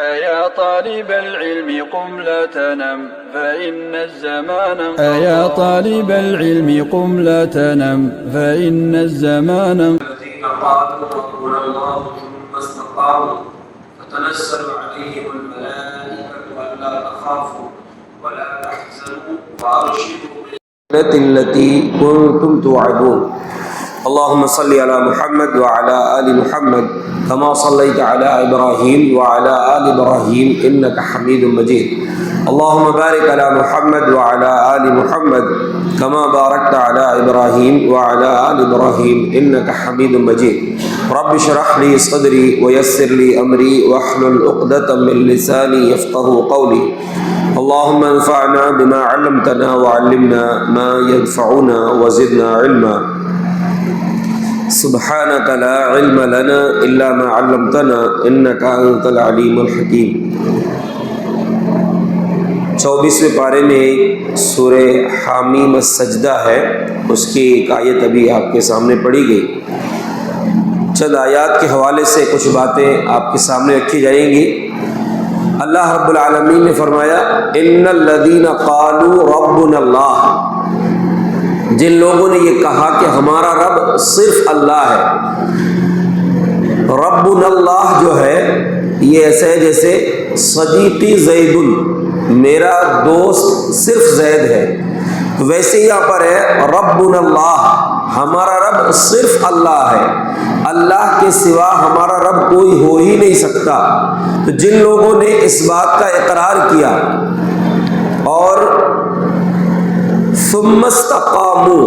أيا طالب العلم قم لا تنم فإن الزمان أيا طالب العلم قم لا تنم فإن الزمان الذين قالوا ربنا الله ثم استقاموا تتنزل عليهم الملائكة ألا تخافوا ولا تحزنوا وأبشروا التي كنتم توعدون. اللهم صل على محمد وعلى آل محمد كما صليت على إبراهيم وعلى آل إبراهيم إنك حميد مجيد. اللهم بارك على محمد وعلى آل محمد كما باركت على إبراهيم وعلى آل إبراهيم إنك حميد مجيد. رب اشرح لي صدري ويسر لي أمري واحلل عقدة من لساني يفقهوا قولي. اللهم انفعنا بما علمتنا وعلمنا ما ينفعنا وزدنا علما. سبحانك لا علم لنا إلا ما علمتنا إنك أنت العليم الحكيم. 24ویں پارے میں ایک سورہ حامیم السجدہ ہے، اس کی ایک آیت ابھی آپ کے سامنے پڑھی گئی. چند آیات کے حوالے سے کچھ باتیں آپ کے سامنے رکھی جائیں گی. اللہ رب العالمین نے فرمایا ان الذین قالوا ربنا اللہ، جن لوگوں نے یہ کہا کہ ہمارا رب صرف اللہ ہے. ربنا اللہ جو ہے یہ ایسا ہے جیسے صدیقی زید، میرا دوست صرف زید ہے. تو ویسے یہاں پر ہے ربنا اللہ، ہمارا رب صرف اللہ ہے، اللہ کے سوا ہمارا رب کوئی ہو ہی نہیں سکتا. تو جن لوگوں نے اس بات کا اقرار کیا اور ثم استقاموا،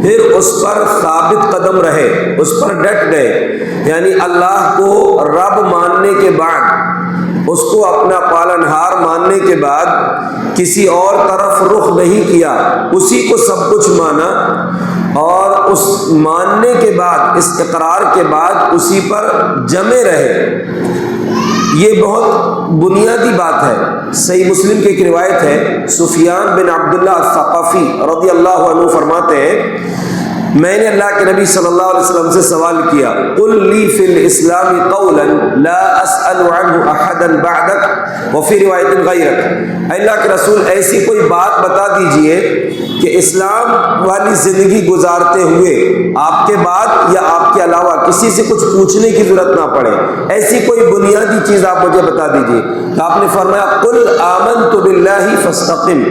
پھر اس پر ثابت قدم رہے، اس پر ڈٹ گئے، یعنی اللہ کو رب ماننے کے بعد، اس کو اپنا پالنہار ماننے کے بعد کسی اور طرف رخ نہیں کیا، اسی کو سب کچھ مانا اور اس ماننے کے بعد، اس اقرار کے بعد اسی پر جمے رہے. یہ بہت بنیادی بات ہے. صحیح مسلم کی ایک روایت ہے، سفیان بن عبداللہ الثقفی رضی اللہ عنہ فرماتے ہیں میں نے اللہ کے نبی صلی اللہ علیہ وسلم سے سوال کیا، قل لی فی الاسلام قولا لا اسأل عنہ احدا بعدک وفی روایت غیرک. اللہ کے رسول ایسی کوئی بات بتا دیجئے کہ اسلام والی زندگی گزارتے ہوئے آپ کے بعد یا آپ کے علاوہ کسی سے کچھ پوچھنے کی ضرورت نہ پڑے، ایسی کوئی بنیادی چیز آپ مجھے بتا دیجئے. تو آپ نے فرمایا قل آمنت باللہ فاستقم،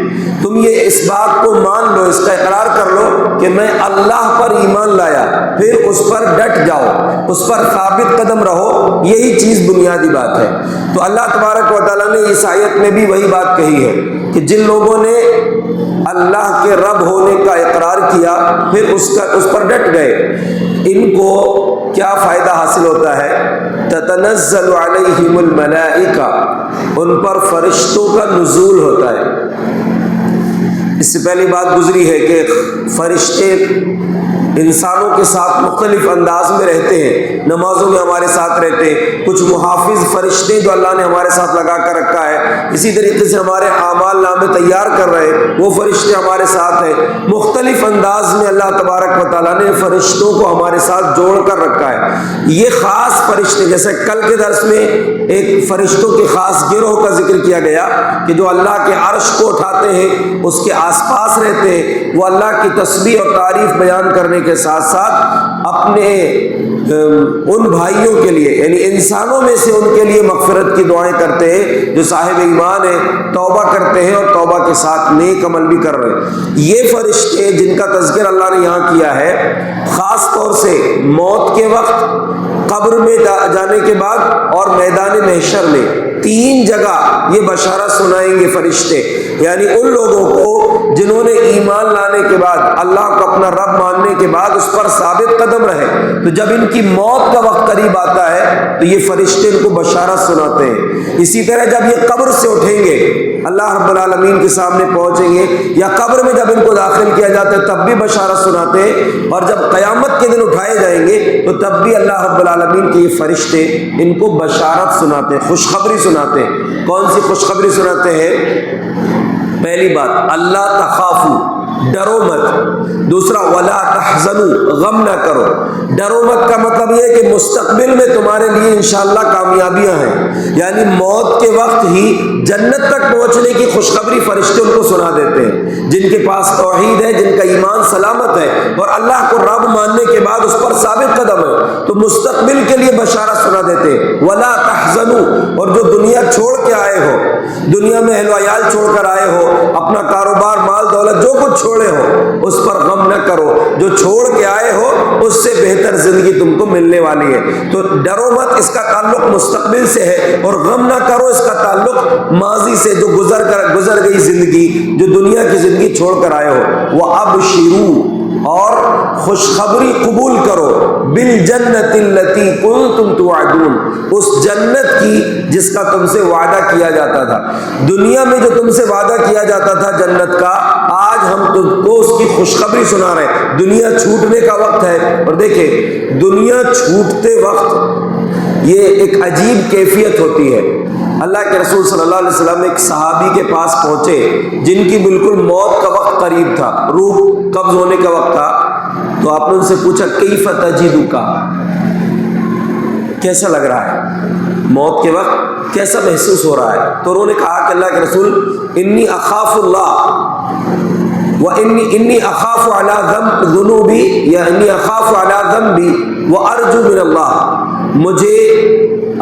تم یہ اس بات کو مان لو، اس کا اقرار کر لو کہ میں اللہ پر ایمان لایا، پھر اس پر ڈٹ جاؤ، اس پر ثابت قدم رہو. یہی چیز بنیادی بات ہے. تو اللہ تبارک و تعالیٰ نے اس آیت میں بھی وہی بات کہی ہے کہ جن لوگوں نے اللہ کے رب ہونے کا اقرار کیا پھر اس پر ڈٹ گئے، ان کو کیا فائدہ حاصل ہوتا ہے؟ تتنزل علیہم الملائکہ، ان پر فرشتوں کا نزول ہوتا ہے. اس سے پہلی بات گزری ہے کہ فرشتے انسانوں کے ساتھ مختلف انداز میں رہتے ہیں، نمازوں میں ہمارے ساتھ رہتے ہیں. کچھ محافظ فرشتے جو اللہ نے ہمارے ساتھ لگا کر رکھا ہے، اسی طریقے سے ہمارے اعمال نامے تیار کر رہے ہیں، وہ فرشتے ہمارے ساتھ ہیں. مختلف انداز میں اللہ تبارک و تعالیٰ نے فرشتوں کو ہمارے ساتھ جوڑ کر رکھا ہے. یہ خاص فرشتے، جیسے کل کے درس میں ایک فرشتوں کے خاص گروہ کا ذکر کیا گیا کہ جو اللہ کے عرش کو اٹھاتے ہیں، اس کے آس پاس رہتے ہیں، وہ اللہ کی تسبیح اور تعریف بیان کرنے کے ساتھ ساتھ اپنے ان بھائیوں کے لیے، یعنی انسانوں میں سے ان کے لیے مغفرت کی دعائیں کرتے ہیں جو صاحب ایمان ہیں، توبہ کرتے ہیں اور توبہ کے ساتھ نیک عمل بھی کر رہے ہیں. یہ فرشتے جن کا تذکر اللہ نے یہاں کیا ہے، خاص طور سے موت کے وقت، قبر میں جانے کے بعد اور میدان محشر میں، 3 جگہ یہ بشارت سنائیں گے فرشتے. یعنی ان لوگوں کو جنہوں نے ایمان لانے کے بعد، اللہ کو اپنا رب ماننے کے بعد اس پر ثابت قدم رہے، تو جب ان کی موت کا وقت قریب آتا ہے تو یہ فرشتے ان کو بشارت سناتے ہیں. اسی طرح جب یہ قبر سے اٹھیں گے، اللہ رب العالمین کے سامنے پہنچیں گے، یا قبر میں جب ان کو داخل کیا جاتا ہے تب بھی بشارت سناتے ہیں، اور جب قیامت کے دن اٹھائے جائیں گے تو تب بھی اللہ رب العالمین کے یہ فرشتے ان کو بشارت سناتے ہیں، خوشخبری سناتے ہیں. کون سی خوشخبری سناتے ہیں؟ پہلی بات، اللہ تخافو، ڈرو مت۔ دوسرا ولا تحزنوا، غم نہ کرو۔ ڈرو مت کا مطلب یہ ہے کہ مستقبل میں تمہارے لیے انشاءاللہ کامیابیاں ہیں، یعنی موت کے وقت ہی جنت تک پہنچنے کی خوشخبری فرشتے ان کو سنا دیتے ہیں، جن کے پاس توحید ہے، جن کا ایمان سلامت ہے اور اللہ کو رب ماننے کے بعد اس پر ثابت قدم ہے، تو مستقبل کے لیے بشارت سنا دیتے ہیں۔ ولا تحزنوا، اور جو دنیا چھوڑ کے آئے ہو، دنیا میں اہل و عیال چھوڑ کر آئے ہو، اپنا کاروبار، مال دولت جو کچھ چھوڑے ہو، اس پر غم نہ کرو، جو چھوڑ کے آئے ہو اس سے بہتر زندگی تم کو ملنے والی ہے۔ تو ڈرو مت اس کا تعلق مستقبل سے ہے، اور غم نہ کرو اس کا تعلق ماضی سے، جو گزر گئی زندگی، جو دنیا کی زندگی چھوڑ کر آئے ہو۔ وَأَبْشِرُوا، اور خوشخبری قبول کرو، بالجنت التی کنتم توعدون، اس جنت کی جس کا تم سے وعدہ کیا جاتا تھا۔ دنیا میں جو تم سے وعدہ کیا جاتا تھا جنت کا، آج ہم تم کو اس کی خوشخبری سنا رہے ہیں۔ دنیا چھوٹنے کا وقت ہے، اور دیکھیں دنیا چھوٹتے وقت یہ ایک عجیب کیفیت ہوتی ہے۔ اللہ کے رسول صلی اللہ علیہ وسلم ایک صحابی کے پاس پہنچے جن کی بالکل موت کا وقت قریب تھا، روح قبض ہونے کا وقت تھا، تو آپ نے ان سے پوچھا کیف تجدک، کیسا لگ رہا ہے، موت کے وقت کیسا محسوس ہو رہا ہے؟ تو انہوں نے کہا کہ اللہ کے رسول انی اخاف اللہ انی اخاف علی ذنوبی، یا انی اخاف علی ذنبی وارجو من اللہ، مجھے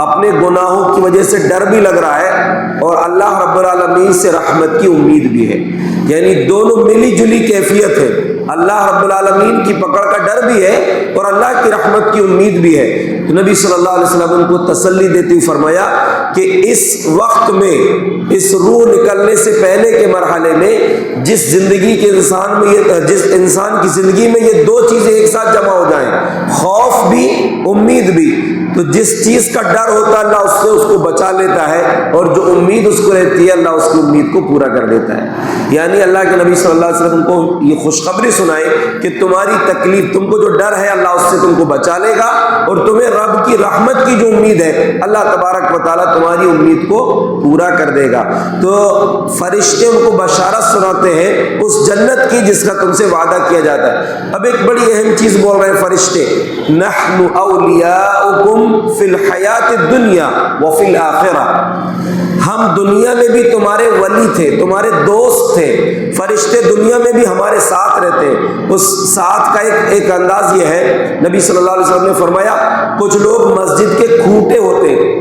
اپنے گناہوں کی وجہ سے ڈر بھی لگ رہا ہے اور اللہ رب العالمین سے رحمت کی امید بھی ہے، یعنی دونوں ملی جلی کیفیت ہے، اللہ رب العالمین کی پکڑ کا ڈر بھی ہے اور اللہ کی رحمت کی امید بھی ہے۔ تو نبی صلی اللہ علیہ وسلم ان کو تسلی دیتے ہوئے فرمایا کہ اس وقت میں، اس روح نکلنے سے پہلے کے مرحلے میں، جس زندگی کے انسان میں جس انسان کی زندگی میں یہ دو چیزیں ایک ساتھ جمع ہو جائیں، خوف بھی امید بھی، تو جس چیز کا ڈر ہوتا ہے اللہ اس سے اس کو بچا لیتا ہے، اور جو امید اس کو رہتی ہے اللہ اس کی امید کو پورا کر دیتا ہے۔ یعنی اللہ کے نبی صلی اللہ علیہ وسلم کو یہ خوشخبری سنائے کہ تمہاری تکلیف، تم کو جو ڈر ہے اللہ اس سے تم کو بچا لے گا، اور تمہیں رب کی رحمت کی جو امید ہے اللہ تبارک و تعالیٰ تمہاری امید کو پورا کر دے گا۔ تو فرشتے ان کو بشارت سناتے ہیں اس جنت کی جس کا تم سے وعدہ کیا جاتا ہے۔ اب ایک بڑی اہم چیز بول رہے ہیں فرشتے، نحن اولیاؤکم فی الحیات الدنیا وفی الآخرہ، ہم دنیا میں بھی تمہارے ولی تھے، تمہارے دوست تھے۔ فرشتے دنیا میں بھی ہمارے ساتھ رہتے ہیں۔ اس ساتھ کا ایک انداز یہ ہے، نبی صلی اللہ علیہ وسلم نے فرمایا کچھ لوگ مسجد کے کھوٹے ہوتے ہیں،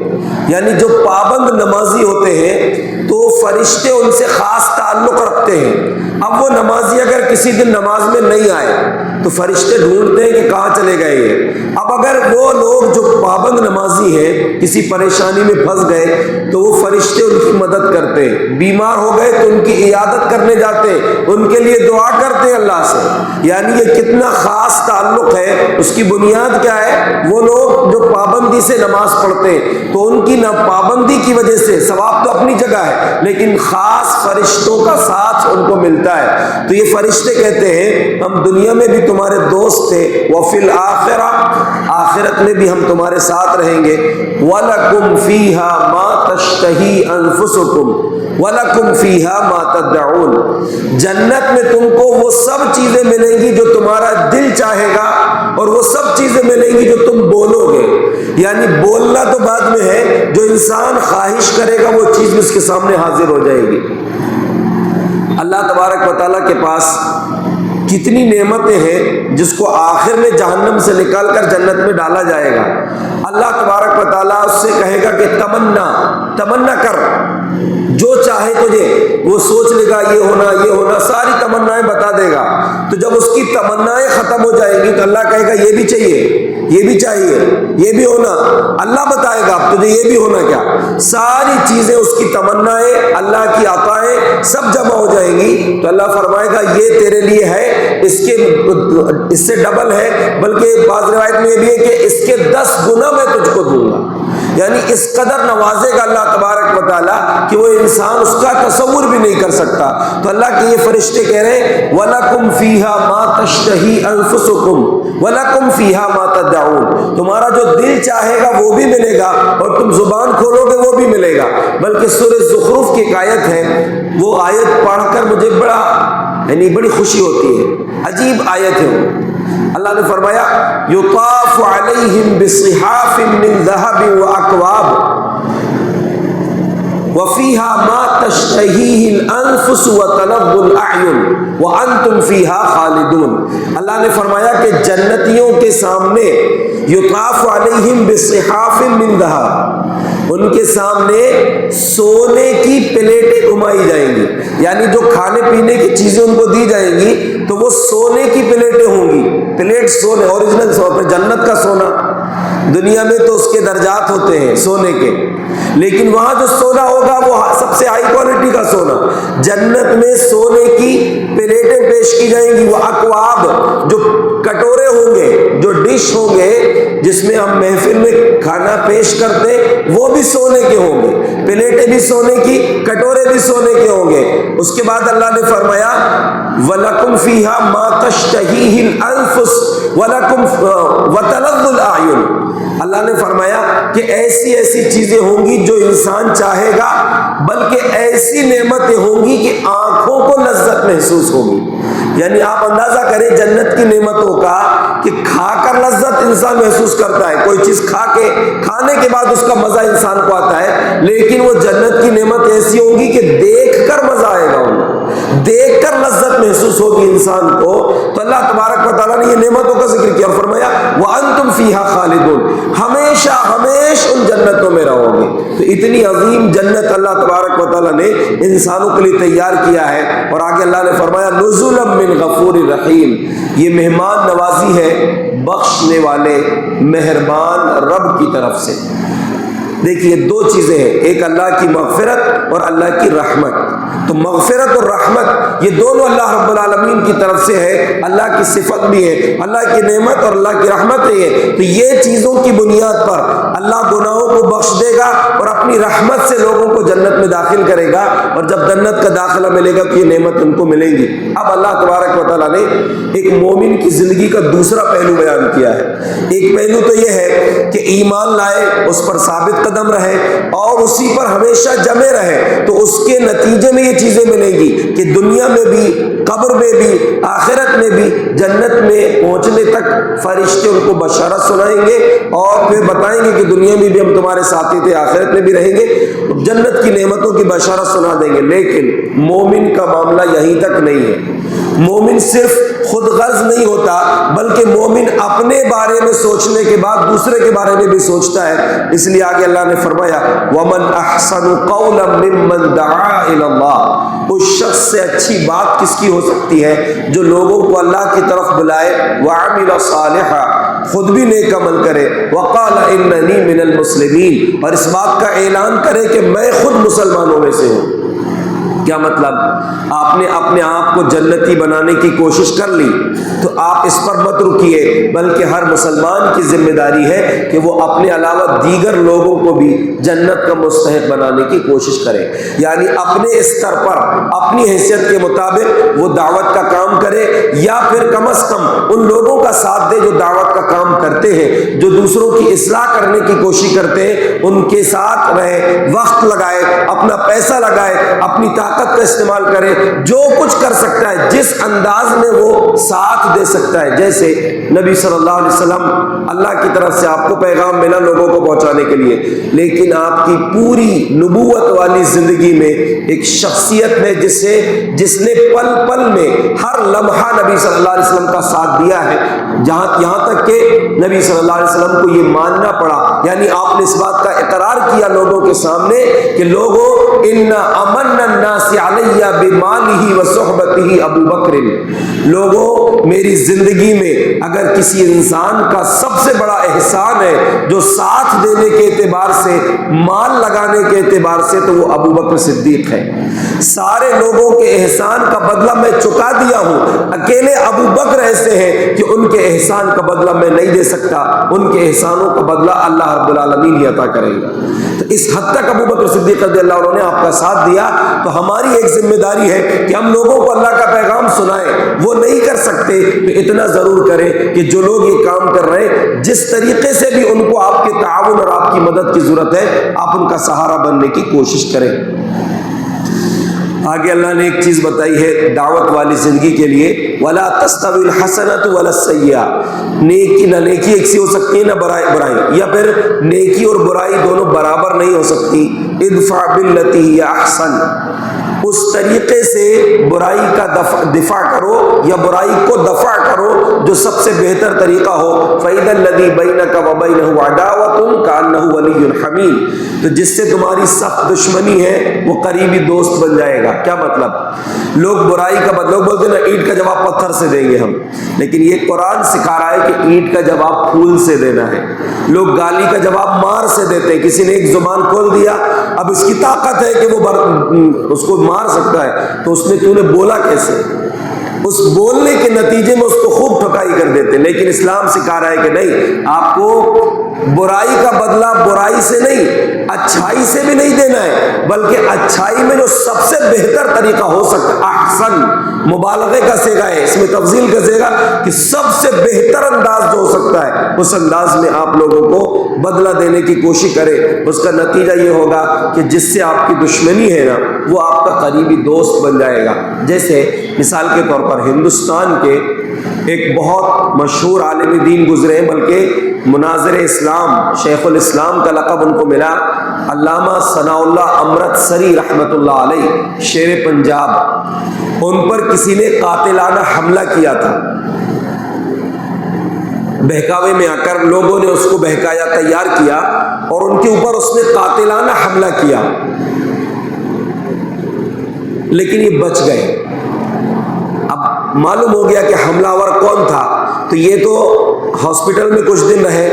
یعنی جو پابند نمازی ہوتے ہیں، تو فرشتے ان سے خاص تعلق رکھتے ہیں۔ اب وہ نمازی اگر کسی دن نماز میں نہیں آئے تو فرشتے ڈھونڈتے ہیں کہ کہاں چلے گئے یہ۔ اب اگر وہ لوگ جو پابند نمازی ہیں کسی پریشانی میں پھنس گئے تو وہ فرشتے ان کی مدد کرتے ہیں، بیمار ہو گئے تو ان کی عیادت کرنے جاتے ہیں، ان کے لیے دعا کرتے ہیں اللہ سے۔ یعنی یہ کتنا خاص تعلق ہے، اس کی بنیاد کیا ہے؟ وہ لوگ جو پابندی سے نماز پڑھتے ہیں تو ان کی پابندی کی وجہ سے ثواب تو اپنی جگہ ہے، لیکن خاص فرشتوں کا ساتھ ان کو ملتا ہے۔ تو یہ فرشتے کہتے ہیں ہم دنیا میں بھی تمہارے دوست تھے، وفی الآخرہ، آخرت میں بھی ہم تمہارے ساتھ رہیں گے۔ وَلَكُمْ فِيهَا مَا تَشْتَهِي أَنفُسُكُمْ وَلَكُمْ فِيهَا مَا تَدَّعُونَ، جنت میں تم کو وہ سب چیزیں ملیں گی جو تمہارا دل چاہے گا، اور وہ سب چیزیں ملیں گی جو تم بولو گے۔ یعنی بولنا تو بعد میں ہے، جو انسان خواہش کرے گا وہ چیز اس کے سامنے حاضر ہو جائے گی۔ اللہ تبارک و تعالیٰ کے پاس کتنی نعمتیں ہیں جس کو آخر میں جہنم سے نکال کر جنت میں ڈالا جائے گا۔ اللہ تبارک و تعالیٰ اس سے کہے گا کہ تمنا کر، جو چاہے تجھے، وہ سوچ لے گا یہ ہونا، ساری تمنائیں بتا دے گا۔ تو جب اس کی تمنائیں ختم ہو جائیں گی تو اللہ کہے گا یہ بھی چاہیے، یہ بھی چاہیے، یہ بھی ہونا، اللہ بتائے گا اب تجھے یہ بھی ہونا کیا۔ ساری چیزیں، اس کی تمنائیں، اللہ کی عطائیں سب جمع ہو جائیں گی تو اللہ فرمائے گا یہ تیرے لیے ہے، اس سے ڈبل ہے، بلکہ بعض روایت میں یہ بھی ہے کہ اس کے 10 گنا میں تجھ کو دوں گا۔ یعنی اس قدر نوازے گا اللہ تبارک و و تعالیٰ کہ وہ انسان اس کا تصور بھی نہیں کر سکتا. تو اللہ کے یہ فرشتے کہہ رہے ہیں وَلَكُمْ فِيهَا مَا تَشْتَهِي أَنفُسُكُمْ وَلَكُمْ فِيهَا مَا تَدَّعُونَ. تمہارا جو دل چاہے گا وہ بھی ملے گا اور تم زبان کھولو گے وہ بھی ملے گا. بلکہ سورہ زخرف کی ایک آیت ہے, وہ آیت پڑھ کر مجھے بڑی خوشی ہوتی ہے, عجیب آیت ہے. اللہ نے فرمایا یطاف علیہم بصحاف من ذہب واکواب وفیہا ما تشتہیہ الانفس وتلظ الاعین وانتم فیہا خالدون. اللہ نے فرمایا کہ جنتیوں کے سامنے یطاف علیہم بصحاف من ذہب, ان کے سامنے سونے کی پلیٹیں گھمائی جائیں گی, یعنی جو کھانے پینے کی چیزیں ان کو دی جائیں گی تو وہ سونے کی پلیٹیں ہوں گی. پلیٹ سونے, اوریجنل سونے, جنت کا سونا. دنیا میں تو اس کے درجات ہوتے ہیں سونے کے, لیکن وہاں جو سونا ہوگا وہ سب سے ہائی کوالٹی کا سونا. جنت میں سونے کی پلیٹیں پیش کی جائیں گی. وہ اکواب, جو کٹورے ہوں گے, جو ڈش ہوں گے جس میں ہم محفل میں کھانا پیش کرتے وہ بھی سونے کے ہوں گے, پلیٹیں بھی سونے کی, کٹورے بھی سونے کے ہوں گے. اس کے بعد اللہ نے فرمایا وَلَكُمْ فِيهَا مَا تَشْتَهِيهِ الْأَنفُسُ وَلَكُمْ وَتَلَظُّ الْأَعْيُنُ. اللہ نے فرمایا کہ ایسی ایسی چیزیں ہوں گی جو انسان چاہے گا, بلکہ ایسی نعمتیں ہوں گی کہ آنکھوں کو لذت محسوس ہوگی. یعنی آپ اندازہ کریں جنت کی نعمتوں کا کہ کھا کر لذت انسان محسوس کرتا ہے, کوئی چیز کھانے کے بعد اس کا مزہ انسان کو آتا ہے, لیکن وہ جنت کی نعمت ایسی ہوگی کہ دیکھ کر مزہ آئے گا, دیکھ کر لذت محسوس ہوگی انسان کو. تو اللہ تبارک و تعالیٰ نے یہ نعمتوں کا ذکر کیا اور فرمایا وَأَنْتُمْ فِيهَا خَالِدُونَ, ہمیشہ ان جنتوں میں رہو گے. تو اتنی عظیم جنت اللہ تبارک و تعالیٰ نے انسانوں کے لیے تیار کیا ہے. اور آگے اللہ نے فرمایا نُزُلًا مِّن غَفُورٍ رَحِيمٍ, یہ مہمان نوازی ہے بخشنے والے مہربان رب کی طرف سے. دیکھیے دو چیزیں ہیں, ایک اللہ کی مغفرت اور اللہ کی رحمت. تو مغفرت اور رحمت یہ دونوں اللہ رب العالمین کی طرف سے ہے, اللہ کی صفت بھی ہے, اللہ کی نعمت اور اللہ کی رحمت ہے. تو یہ چیزوں کی بنیاد پر اللہ گناہوں کو بخش دے گا اور اپنی رحمت سے لوگوں کو جنت میں داخل کرے گا, اور جب جنت کا داخلہ ملے گا تو یہ نعمت ان کو ملے گی. اب اللہ تبارک و تعالیٰ نے ایک مومن کی زندگی کا دوسرا پہلو بیان کیا ہے. ایک پہلو تو یہ ہے کہ ایمان لائے, اس پر ثابت قدم رہے اور اسی پر ہمیشہ جمے رہے, تو اس کے نتیجے میں یہ چیزیں ملیں گی کہ دنیا میں بھی, قبر میں بھی, آخرت میں بھی, جنت میں پہنچنے تک فرشتے ان کو بشارت سنائیں گے اور پھر بتائیں گے کہ دنیا میں بھی ہم تمہارے ساتھی تھے, آخرت میں بھی رہیں گے, جنت کی نعمتوں کی بشارت سنا دیں گے. لیکن مومن کا معاملہ یہیں تک نہیں ہے. مومن صرف خود غرض نہیں ہوتا, بلکہ مومن اپنے بارے میں سوچنے کے بعد دوسرے کے بارے میں بھی سوچتا ہے. اس لیے آگے اللہ نے فرمایا وَمَنْ أَحْسَنُ قَوْلًا مِّمَّنْ دَعَا إِلَى اللَّهِ, اس شخص سے اچھی بات کس کی ہو سکتی ہے جو لوگوں کو اللہ کی طرف بلائے, وَعَمِلَ صَالِحًا, خود بھی نیک عمل کرے, وَقَالَ إِنَّنِي مِنَ الْمُسْلِمِينَ, اور اس بات کا اعلان کرے کہ میں خود مسلمانوں میں سے ہوں. کیا مطلب؟ آپ نے اپنے آپ کو جنتی بنانے کی کوشش کر لی تو آپ اس پر مت رکیے, بلکہ ہر مسلمان کی ذمہ داری ہے کہ وہ اپنے علاوہ دیگر لوگوں کو بھی جنت کا مستحق بنانے کی کوشش کرے. یعنی اپنے استر پر اپنی حیثیت کے مطابق وہ دعوت کا کام کرے, یا پھر کم از کم ان لوگوں کا ساتھ دے جو دعوت کا کام کرتے ہیں, جو دوسروں کی اصلاح کرنے کی کوشش کرتے ہیں, ان کے ساتھ رہے, وقت لگائے, اپنا پیسہ لگائے, اپنی طاقت کا استعمال کرے, جو کچھ کر سکتا ہے, جس انداز میں وہ ساتھ دے سکتا ہے. جیسے نبی صلی اللہ علیہ وسلم اللہ کی طرف سے آپ کو پیغام ملا لوگوں کو پہنچانے کے لیے, لیکن آپ کی پوری نبوت والی زندگی میں ایک شخصیت ہے جس نے پل پل میں ہر لمحہ نبی صلی اللہ علیہ وسلم کا ساتھ دیا ہے, یہاں تک کہ نبی صلی اللہ علیہ وسلم کو یہ ماننا پڑا. یعنی آپ نے اس بات کا اقرار کیا لوگوں کے سامنے کہ لوگوں ان امن الناس علیہ بمالہ و صحبتہ ابو بکر, لوگوں میری زندگی میں اگر کسی انسان کا سب سے بڑا احسان ہے جو ساتھ دینے کے اعتبار سے، مال لگانے کے اعتبار سے، تو وہ ابو بکر صدیق ہے۔ سارے لوگوں کے احسان کا بدلہ میں چکا دیا ہوں، اکیلے ابو بکر ایسے ہیں کہ ان کے احسان کا بدلہ میں نہیں دے سکتا، ان کے احسانوں کا بدلہ اللہ رب العالمین ہی عطا کرے گا۔ تو اس حد تک ابو بکر صدیق رضی اللہ عنہ نے آپ کا ساتھ دیا، تو ہماری ایک ذمہ داری ہے کہ ہم لوگوں کو اللہ کا پیغام سنائیں۔ وہ نہیں کر سکتے تو اتنا ضرور کریں کہ جو لوگ یہ کام کر رہے ہیں، جس طریقے سے بھی ان کو آپ کے تعاون اور آپ کی مدد کی ضرورت ہے، آپ ان کا سہارا بننے کی کوشش کریں۔ آگے اللہ نے ایک چیز بتائی ہے دعوت والی زندگی کے لیے، وَلَا تَسْتَوِي الْحَسَنَةُ وَلَا السَّيِّئَةُ، نیکی نہ نیکی ایک سی ہو سکتی ہے، نہ برائی، یا پھر نیکی اور برائی دونوں برابر نہیں ہو سکتی۔ ادفع باللتی ہی احسن، اس طریقے سے برائی کا دفاع کرو یا برائی کو دفع کرو جو سب سے بہتر طریقہ ہو۔ فَإِذَا الَّذِي بَيْنَكَ وَبَيْنَهُ عَدَاوَةٌ كَأَنَّهُ وَلِيٌّ حَمِيمٌ، تو جس سے تمہاری سخت دشمنی ہے وہ قریبی دوست بن جائے گا۔ کیا مطلب؟ لوگ برائی کا بدلہ بولتے ہیں نا، اینٹ کا جواب پتھر سے دیں گے ہم، لیکن یہ قرآن سکھا رہا ہے کہ اینٹ کا جواب پھول سے دینا ہے۔ لوگ گالی کا جواب مار سے دیتے ہیں، کسی نے ایک زبان کھول دیا، اب اس کی طاقت ہے کہ وہ اس کو مار سکتا ہے، تو اس نے تو نے بولا کیسے؟ اس بولنے کے نتیجے میں اس کو خوب ٹھکائی کر دیتے۔ لیکن اسلام سکھا رہا ہے کہ نہیں، آپ کو برائی کا بدلہ برائی سے نہیں، اچھائی سے بھی نہیں دینا ہے، بلکہ اچھائی میں جو سب سے بہتر طریقہ ہو سکتا ہے، احسن مبالغے کا صیغہ ہے، اس میں تفضیل کا صیغہ کہ سب سے بہتر انداز جو ہو سکتا ہے اس انداز میں آپ لوگوں کو بدلہ دینے کی کوشش کریں۔ اس کا نتیجہ یہ ہوگا کہ جس سے آپ کی دشمنی ہے نا، وہ آپ کا قریبی دوست بن جائے گا۔ جیسے مثال کے طور پر ہندوستان کے ایک بہت مشہور عالم دین گزرے، بلکہ مناظر اسلام، شیخ الاسلام کا لقب ان کو ملا، علامہ ثناء اللہ امرتسری رحمۃ اللہ علیہ، شیر پنجاب۔ ان پر کسی نے قاتلانہ حملہ کیا تھا، بہکاوے میں آ کر لوگوں نے اس کو بہکایا، تیار کیا اور ان کے اوپر اس نے قاتلانہ حملہ کیا، لیکن یہ بچ گئے۔ اب معلوم ہو گیا کہ حملہ آور کون تھا، تو یہ تو ہاسپٹل میں کچھ دن رہے،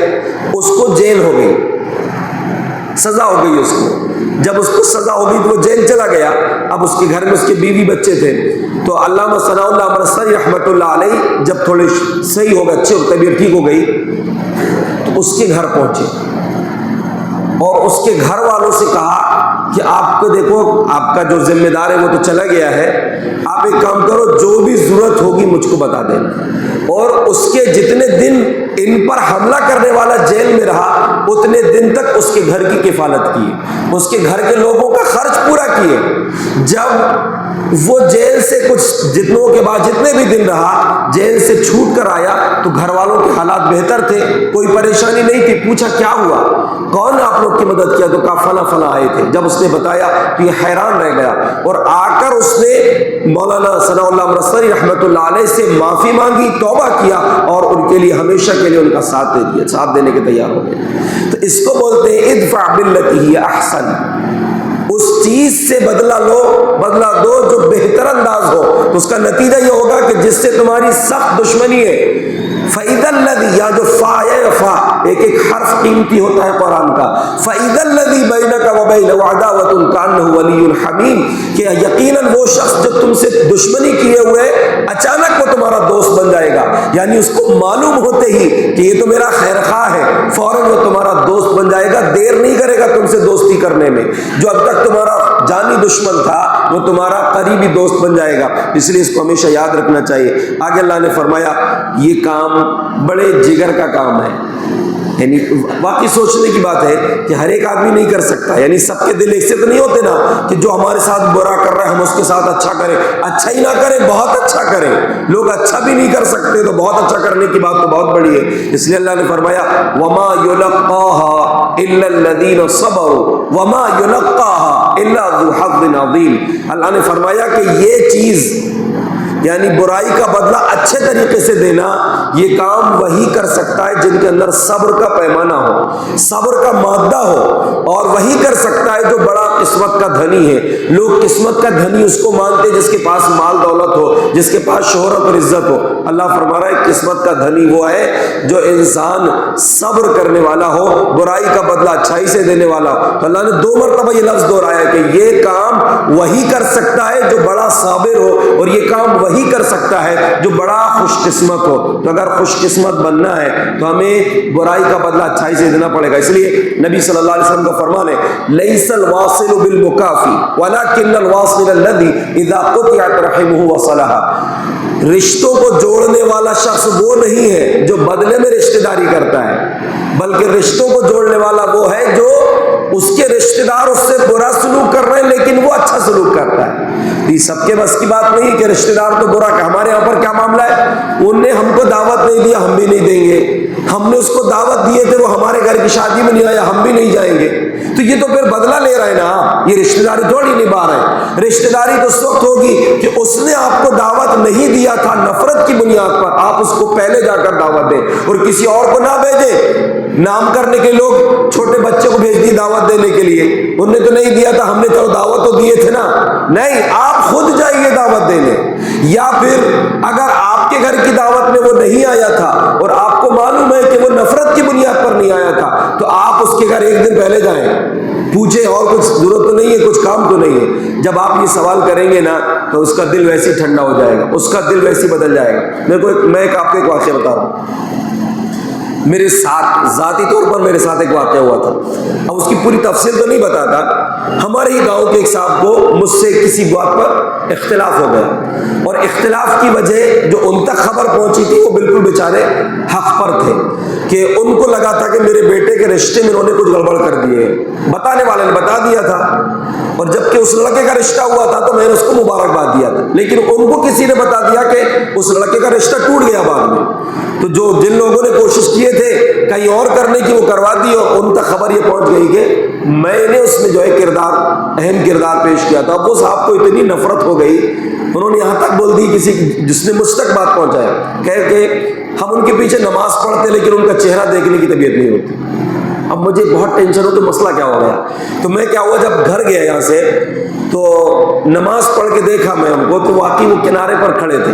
اس کو جیل ہو گئی، سزا ہو گئی اس کو۔ جب اس کو سزا ہو گئی تو وہ جیل چلا گیا۔ اب اس کے گھر میں اس کے بیوی بچے تھے، تو علامہ ثناء اللہ امرتسری رحمۃ اللہ علیہ جب تھوڑے صحیح ہو گئے، اچھے طبیعت ٹھیک ہو گئی، تو اس کے گھر پہنچے اور اس کے گھر والوں سے کہا کہ آپ کو دیکھو، آپ کا جو ذمہ دار ہے وہ تو چلا گیا ہے، آپ ایک کام کرو، جو بھی ضرورت ہوگی مجھ کو بتا دینا۔ اور اس کے جتنے دن ان پر حملہ کرنے والا جیل میں رہا، اتنے دن تک اس کے گھر کی کفالت کی، اس کے گھر کے لوگوں کا خرچ پورا کیے۔ جب وہ جیل سے کچھ جتنوں کے بعد جتنے بھی دن رہا، جیل سے چھوٹ کر آیا تو گھر والوں کے حالات بہتر تھے، کوئی پریشانی نہیں تھی۔ پوچھا کیا ہوا، کون نے آپ لوگ کی مدد کیا؟ تو کہا فلاں فلاں آئے تھے۔ جب اس نے بتایا تو یہ حیران رہ گیا، اور آ کر اس نے مولانا ثناء اللہ امرتسری رحمۃ اللہ علیہ سے معافی مانگی، توبہ کیا، اور ان کے لیے ہمیشہ کے لیے ان کا ساتھ دے دیا، ساتھ دینے کے تیار ہو گئے۔ تو اس کو بولتے ہیں ادفع باللتی ہی احسن، اس چیز سے بدلہ لو، بدلہ دو جو بہتر انداز ہو۔ تو اس کا نتیجہ یہ ہوگا کہ جس سے تمہاری سخت دشمنی ہے، فَإِذَا الَّذِي، یا جو فا یا فا، ایک ایک حرف قیمتی ہوتا ہے قرآن کا، فَإِذَا الَّذِي بَيْنَكَ وَبَيْنَهُ عَدَاوَةٌ كَأَنَّهُ وَلِيٌّ حَمِيمٌ، کہ یقیناً وہ شخص جو تم سے دشمنی کیے ہوئے اچانک وہ تمہارا دوست بن جائے گا، یعنی اس کو معلوم ہوتے ہی کہ یہ تو میرا خیر خواہ ہے، فوراً وہ تمہارا دوست بن جائے گا، دیر نہیں کرے گا تم سے دوستی کرنے میں۔ جو اب تک تمہارا جانی دشمن تھا وہ تمہارا قریبی دوست بن جائے گا۔ اس لیے اس کو ہمیشہ یاد رکھنا چاہیے۔ آگے اللہ نے فرمایا یہ کام بڑے جگر کا کام ہے، یعنی واقعی سوچنے کی بات ہے کہ ہر ایک آدمی نہیں کر سکتا، یعنی سب کے دل ایک سے تو نہیں ہوتے نا کہ جو ہمارے ساتھ برا کر رہا ہے ہم اس کے ساتھ اچھا کریں، اچھا ہی نہ کریں بہت اچھا کریں۔ لوگ اچھا بھی نہیں کر سکتے تو بہت اچھا کرنے کی بات تو بہت بڑی ہے۔ اس لیے اللہ نے فرمایا وَمَا يُلَقَّاهَا إِلَّا الَّذِينَ صَبَرُوا وَمَا يُلَقَّاهَا إِلَّا ذُو حَظٍّ عَظِيمٍ۔ اللہ نے فرمایا کہ یہ چیز یعنی برائی کا بدلہ اچھے طریقے سے دینا، یہ کام وہی کر سکتا ہے جن کے اندر صبر کا پیمانہ ہو، صبر کا مادہ ہو، اور وہی کر سکتا ہے جو بڑا قسمت کا دھنی ہے۔ لوگ قسمت کا دھنی اس کو مانتے جس کے پاس مال دولت ہو، جس کے پاس شہرت اور عزت ہو۔ اللہ فرما رہا ہے قسمت کا دھنی وہ ہے جو انسان صبر کرنے والا ہو، برائی کا بدلہ اچھائی سے دینے والا ہو۔ تو اللہ نے 2 مرتبہ یہ لفظ دہرایا کہ یہ کام وہی کر سکتا ہے جو بڑا صابر ہو، اور یہ کام وہی کر سکتا ہے جو بڑا خوش قسمت ہو۔ تو اگر خوش قسمت بننا ہے تو ہمیں برائی کا بدلہ اچھائی سے دینا پڑے گا۔ اس لیے نبی صلی اللہ علیہ وسلم کا فرمان ہے لیس الواصل بالمکافی ولکن الواصل الذی اذا قطعت رحمہ وصلها۔ رشتوں کو جوڑنے والا شخص وہ نہیں ہے جو بدلے میں رشتہ داری کرتا ہے، بلکہ رشتوں کو جوڑنے والا وہ ہے جو اس کے رشتہ دار اس سے برا سلوک کر رہے ہیں لیکن وہ اچھا سلوک کرتا ہے۔ یہ سب کے بس کی بات نہیں کہ رشتہ دار تو برا کہ ہمارے یہاں پر کیا معاملہ ہے، انہوں نے ہم کو دعوت نہیں دیا ہم بھی نہیں دیں گے، ہم نے اس کو دعوت دیے تھے وہ ہمارے گھر کی شادی میں نہیں آیا ہم بھی نہیں جائیں گے۔ تو یہ تو پھر بدلہ لے رہے ہیں نا، یہ رشتہ داری تھوڑی نبھا رہے ہیں۔ رشتہ داری تو اس وقت ہوگی کہ اس نے آپ کو دعوت نہیں دیا تھا نفرت کی بنیاد پر، آپ اس کو پہلے جا کر دعوت دیں، اور کسی اور کو نہ بھیجیں۔ نام کرنے کے لوگ چھوٹے بچے کو بھیج دی دعوت دینے کے لیے، انہوں نے تو نہیں دیا تھا، ہم نے تو دعوت تو دیے تھے نا، نہیں آپ خود جائیے دعوت دینے۔ یا پھر اگر آپ کے گھر کی دعوت میں وہ نہیں آیا تھا اور آپ کو معلوم ہے کہ وہ نفرت کی بنیاد پر نہیں آیا تھا، تو آپ اس کے گھر ایک دن پہلے جائیں، پوچھیں اور کچھ ضرورت تو نہیں ہے، کچھ کام تو نہیں ہے۔ جب آپ یہ سوال کریں گے نا تو اس کا دل ویسے ہی ٹھنڈا ہو جائے گا، اس کا دل ویسے ہی بدل جائے گا۔ میں آپ کو ایک واقعہ بتا رہا ہوں، میرے ساتھ ذاتی طور پر میرے ساتھ ایک واقعہ ہوا تھا۔ اب اس کی پوری تفصیل تو نہیں بتاتا۔ ہمارے ہی گاؤں کے ایک صاحب کو مجھ سے کسی بات پر اختلاف ہو گیا، اور اختلاف کی وجہ جو ان تک خبر پہنچی تھی وہ بالکل بیچارے حق پر تھے کہ ان کو لگا تھا کہ میرے بیٹے کے رشتے میں انہوں نے کچھ گڑبڑ کر دیے، بتانے والے نے بتا دیا تھا، اور جبکہ اس لڑکے کا رشتہ ہوا تھا تو میں نے اس کو مبارکباد دیا تھا، لیکن ان کو کسی نے بتا دیا کہ اس لڑکے کا رشتہ ٹوٹ گیا بعد میں۔ تو جو جن لوگوں نے کوشش کیے تھے کہیں اور کرنے کی وہ کروا دی، اور ان تک خبر یہ پہنچ گئی کہ میں نے اس میں جو ہے اہم کردار پیش کیا تھا۔ وہ صاحب کو اتنی نفرت ہو گئی، انہوں نے یہاں تک بول دی کسی جس نے مجھ تک بات پہنچایا کہ ہم ان کے پیچھے نماز پڑھتے لیکن ان کا چہرہ دیکھنے کی طبیعت نہیں ہوتی۔ اب مجھے بہت ٹینشن ہو تو مسئلہ کیا ہو گیا، تو میں کیا ہوا جب گھر گیا یہاں سے تو نماز پڑھ کے دیکھا میں ان کو، تو واقعی وہ کنارے پر کھڑے تھے،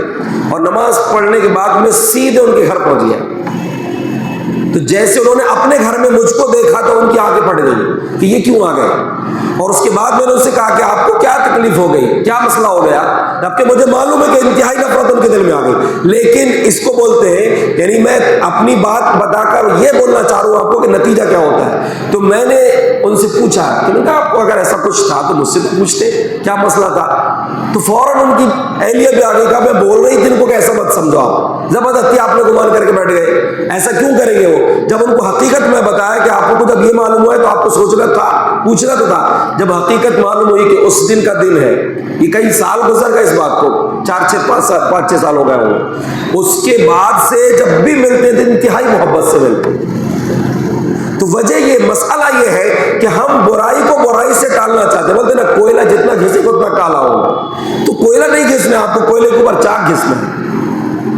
اور نماز پڑھنے کے بعد میں سیدھے ان کے گھر پہنچ گیا۔ تو جیسے انہوں نے اپنے گھر میں مجھ کو دیکھا تو ان کی آنکھیں پھٹ گئی کہ یہ کیوں آ گئے، اور اس کے بعد میں نے ان سے کہا کہ آپ کو کیا تکلیف ہو گئی، کیا مسئلہ ہو گیا، جبکہ مجھے معلوم ہے کہ انتہائی نفرت ان کے دل میں آ گئی، لیکن اس کو بولتے ہیں، یعنی میں اپنی بات بتا کر یہ بولنا چاہ رہا ہوں آپ کو کہ نتیجہ کیا ہوتا ہے۔ تو میں نے ان سے پوچھا کہ میں نے کہا آپ کو اگر ایسا کچھ تھا تو مجھ سے تو پوچھتے کیا مسئلہ تھا۔ تو فوراً ان کی اہلیہ بھی آ گئی، کہا میں بول رہی تھی ان کو کہ ایسا مت سمجھو، آپ زبردستی آپ نے گمان کر کے بیٹھ گئے، ایسا کیوں کریں گے وہ، جب ان کو حقیقت میں بتایا کہ آپ کو جب یہ معلوم ہوا ہے تو آپ کو سوچنا تھا، پوچھنا تو تھا۔ جب حقیقت معلوم ہوئی کہ اس دن کا دن ہے، یہ کئی سال گزر گئے اس بات کو، 4-5 سال ہو گئے ہوں، اس کے بعد سے جب بھی ملتے تھے انتہائی محبت سے ملتے۔ تو وجہ یہ مسئلہ یہ ہے کہ ہم برائی کو برائی سے ٹالنا چاہتے ہیں، بولتے ہیں نا کوئلہ جتنا گھسے گا اتنا کالا ہوگا، تو کوئلہ نہیں گھسنا، آپ کو کوئلے کے اوپر چاک گھسنا ہے،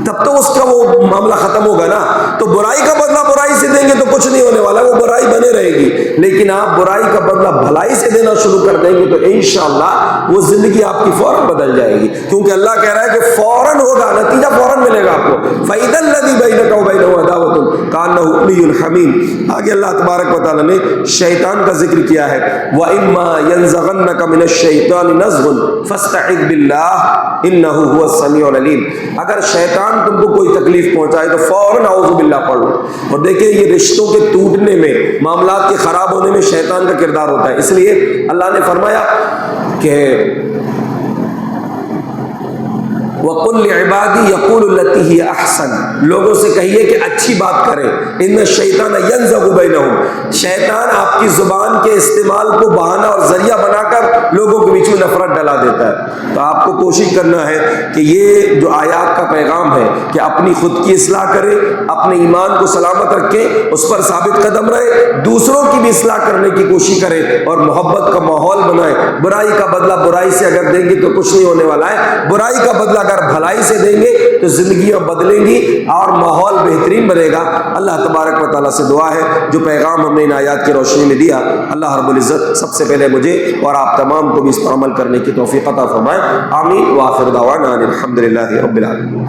تب تو اس کا وہ معاملہ ختم ہوگا نا۔ تو برائی کا بدلہ برائی سے دیں گے تو کچھ نہیں ہونے والا، وہ برائی بنے رہے گی، لیکن آپ برائی کا بدلہ بھلائی سے دینا شروع کر دیں گے تو انشاءاللہ وہ زندگی آپ کی فوراً بدل جائے گی، کیونکہ اللہ کہہ رہا ہے کہ فوراً ہوگا، نتیجہ فوراً ملے گا آپ کو۔ فَإِذَا الَّذِي بَيْنَكَ وَبَيْنَهُ عَدَاوَةٌ كَأَنَّهُ وَلِيٌّ حَمِيمٌ۔ آگے اللہ تبارک و تعالیٰ نے شیطان کا ذکر کیا ہے، وَإِمَّا يَنزَغَنَّكَ مِنَ الشَّيْطَانِ نَزْغٌ فَاسْتَعِذْ بِاللَّهِ إِنَّهُ هُوَ السَّمِيعُ الْعَلِيمُ۔ اگر شیطان تم کو کوئی تکلیف پہنچائے تو فوراً اعوذ باللہ پڑھ لو، اور دیکھیں یہ رشتوں کے ٹوٹنے میں، معاملات کے خراب ہونے میں شیطان کا کردار ہوتا ہے۔ اس لیے اللہ نے فرمایا کہ وَقُلْ لِعِبَادِي يَقُولُ الَّتِي هِيَ أَحْسَنُ، لوگوں سے کہیے کہ اچھی بات کریں، إِنَّ الشَّيْطَانَ يَنزَغُ بَيْنَهُمْ، شیطان آپ کی زبان کے استعمال کو بہانہ اور ذریعہ بنا کر لوگوں کے بیچ میں نفرت ڈلا دیتا ہے۔ تو آپ کو کوشش کرنا ہے کہ یہ جو آیات کا پیغام ہے کہ اپنی خود کی اصلاح کریں، اپنے ایمان کو سلامت رکھیں، اس پر ثابت قدم رہے، دوسروں کی بھی اصلاح کرنے کی کوشش کریں اور محبت کا ماحول بنائیں۔ برائی کا بدلہ برائی سے اگر دیں گے تو کچھ نہیں ہونے والا ہے، برائی کا بدلہ اگر بھلائی سے دیں گے تو زندگیاں بدلیں گی اور ماحول بہترین بنے گا۔ اللہ تبارک و تعالیٰ سے دعا ہے جو پیغام ہم نے ان آیات کی روشنی میں دیا، اللہ رب العزت سب سے پہلے مجھے اور آپ تمام کو بھی اس پر عمل کرنے کی توفیق عطا فرمائے۔ آمین۔ وآخر دعوانا الحمدللہ رب العالمین۔